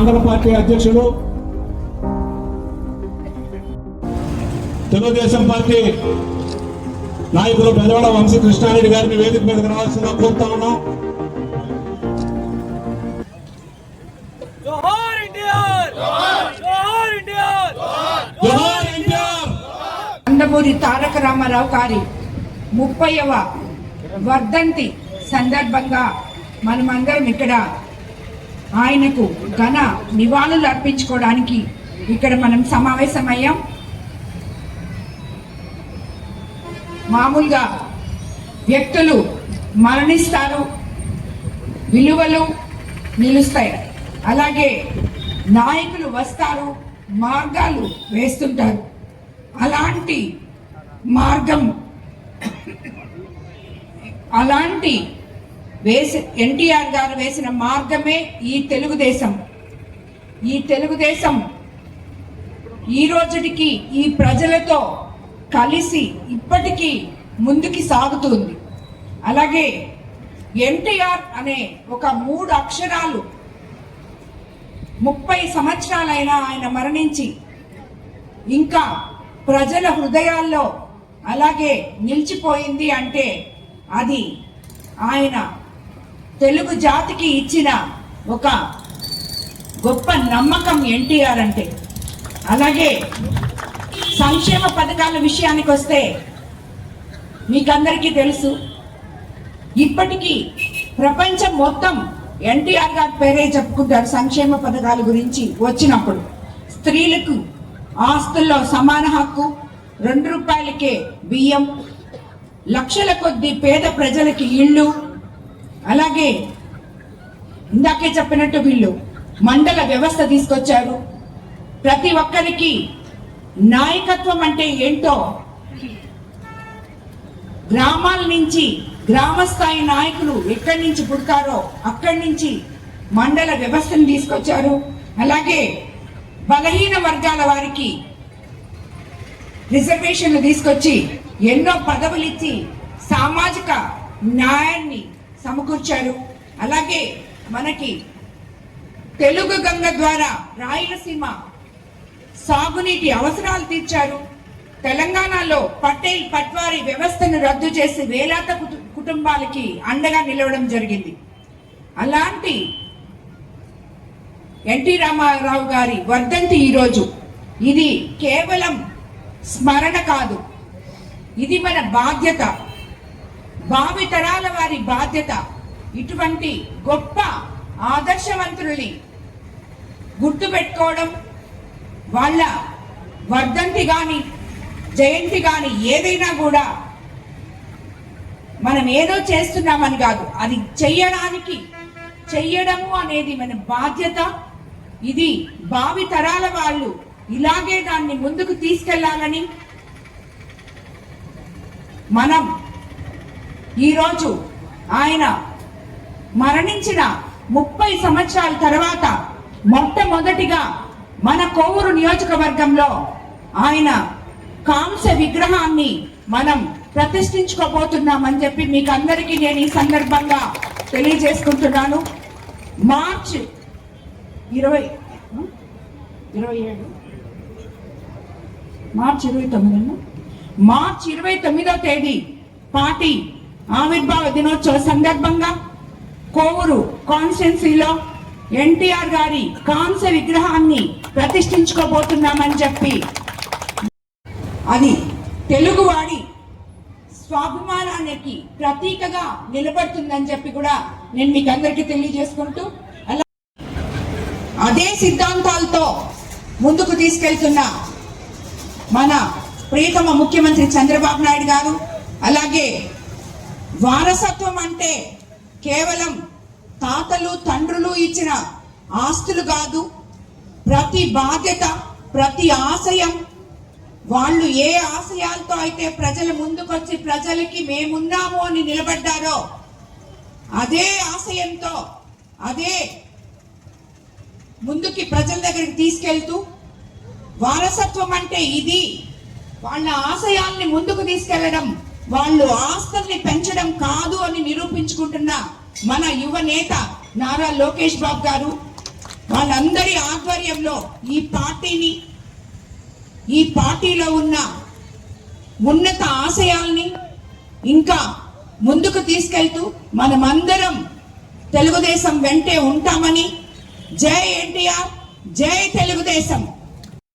మండల పార్టీ అధ్యక్షుడు తెలుగుదేశం పార్టీ నాయకులు పెదవాడ వంశీ కృష్ణారెడ్డి గారిని వేదిక మీదకి రావాల్సిందిగా కోరుతా ఉన్నాం. నందమూరి తారక రామారావు గారి 30వ వర్ధంతి సందర్భంగా మనమందరం ఇక్కడ ఆయనకు ఘన నివాళులు అర్పించుకోవడానికి ఇక్కడ మనం సమావేశమయ్యాం. మామూలుగా వ్యక్తులు మరణిస్తారు, విలువలు నిలుస్తాయి. అలాగే నాయకులు వస్తారు, మార్గాలు వేస్తుంటారు. అలాంటి మార్గం ఎన్టీఆర్ గారు వేసిన మార్గమే ఈ తెలుగుదేశం. ఈ తెలుగుదేశం ఈ రోజుకి ఈ ప్రజలతో కలిసి ఇప్పటికీ ముందుకి సాగుతుంది. అలాగే ఎన్టీఆర్ అనే ఒక 3 అక్షరాలు 30 సంవత్సరాలైనా ఆయన మరణించి ఇంకా ప్రజల హృదయాల్లో అలాగే నిలిచిపోయింది అంటే అది ఆయన తెలుగు జాతికి ఇచ్చిన ఒక గొప్ప నమ్మకం ఎన్టీఆర్ అంటే. అలాగే సంక్షేమ పథకాల విషయానికి వస్తే మీకందరికీ తెలుసు, ఇప్పటికీ ప్రపంచం మొత్తం ఎన్టీఆర్ గారి పేరే చెప్పుకుంటారు సంక్షేమ పథకాల గురించి వచ్చినప్పుడు. స్త్రీలకు ఆస్తుల్లో సమాన హక్కు, 2 రూపాయలకే బియ్యం, లక్షల కొద్ది పేద ప్రజలకి ఇళ్ళు, అలాగే ఇందాకే చెప్పినట్టు వీళ్ళు మండల వ్యవస్థ తీసుకొచ్చారు. ప్రతి ఒక్కరికి నాయకత్వం అంటే ఏంటో గ్రామాల నుంచి గ్రామ స్థాయి నాయకులు ఎక్కడి నుంచి పుడతారో అక్కడి నుంచి మండల వ్యవస్థను తీసుకొచ్చారు. అలాగే బలహీన వర్గాల వారికి రిజర్వేషన్లు తీసుకొచ్చి ఎన్నో పదవులు ఇచ్చి సామాజిక న్యాయాన్ని సమకూర్చారు. అలాగే మనకి తెలుగు గంగ ద్వారా రాయలసీమ సాగునీటి అవసరాలు తీర్చారు. తెలంగాణలో పటేల్ పట్వారీ వ్యవస్థను రద్దు చేసి వేలాది కుటుంబాలకి అండగా నిలవడం జరిగింది. అలాంటి ఎన్టీ రామారావు గారి వర్ధంతి ఈరోజు. ఇది కేవలం స్మరణ కాదు, ఇది మన బాధ్యత, భావితరాల వారి బాధ్యత. ఇటువంటి గొప్ప ఆదర్శవంతుల్ని గుర్తుపెట్టుకోవడం, వాళ్ళ వర్ధంతి కానీ జయంతి కానీ ఏదైనా కూడా మనం ఏదో చేస్తున్నామని కాదు, అది చెయ్యడము అనేది మన బాధ్యత. ఇది భావి తరాల వాళ్ళు ఇలాగే దాన్ని ముందుకు తీసుకెళ్లాలని మనం ఈరోజు ఆయన మరణించిన 30 సంవత్సరాల తర్వాత మొట్టమొదటిగా మన కోవూరు నియోజకవర్గంలో ఆయన కాంస్య విగ్రహాన్ని మనం ప్రతిష్ఠించుకోబోతున్నామని చెప్పి మీకు అందరికీ నేను ఈ సందర్భంగా తెలియజేసుకుంటున్నాను. మార్చి 29వ తేదీ పార్టీ ఆవిర్భావ దినోత్సవ సందర్భంగా కోవూరు కాన్స్టిట్యున్సీలో ఎన్టీఆర్ గారి కాంస్య విగ్రహాన్ని ప్రతిష్ఠించుకోబోతున్నామని చెప్పి, అది తెలుగువాడి స్వాభిమానానికి ప్రతీకగా నిలబడుతుందని చెప్పి కూడా నేను మీకు అందరికీ తెలియజేసుకుంటూ, అలా అదే సిద్ధాంతాలతో ముందుకు తీసుకెళ్తున్న మన ప్రియతమ ముఖ్యమంత్రి చంద్రబాబు నాయుడు గారు, అలాగే వారసత్వం అంటే కేవలం తాతలు తండ్రులు ఇచ్చిన ఆస్తులు కాదు, ప్రతి బాధ్యత, ప్రతి ఆశయం, వాళ్ళు ఏ ఆశయాలతో అయితే ప్రజల ముందుకొచ్చి ప్రజలకి మేమున్నాము అని నిలబడ్డారో అదే ఆశయంతో అదే ముందుకి ప్రజల దగ్గరికి తీసుకెళ్తూ, వారసత్వం అంటే ఇది, వాళ్ళ ఆశయాల్ని ముందుకు తీసుకెళ్లడం, వాళ్ళు ఆస్తుల్ని పెంచడం కాదు అని నిరూపించుకుంటున్న మన యువ నేత నారా లోకేష్ బాబు గారు, వాళ్ళందరి ఆధ్వర్యంలో ఈ పార్టీలో ఉన్న ఉన్నత ఆశయాల్ని ఇంకా ముందుకు తీసుకెళ్తూ మనమందరం తెలుగుదేశం వెంటే ఉంటామని. జై ఎన్టీఆర్, జై తెలుగుదేశం.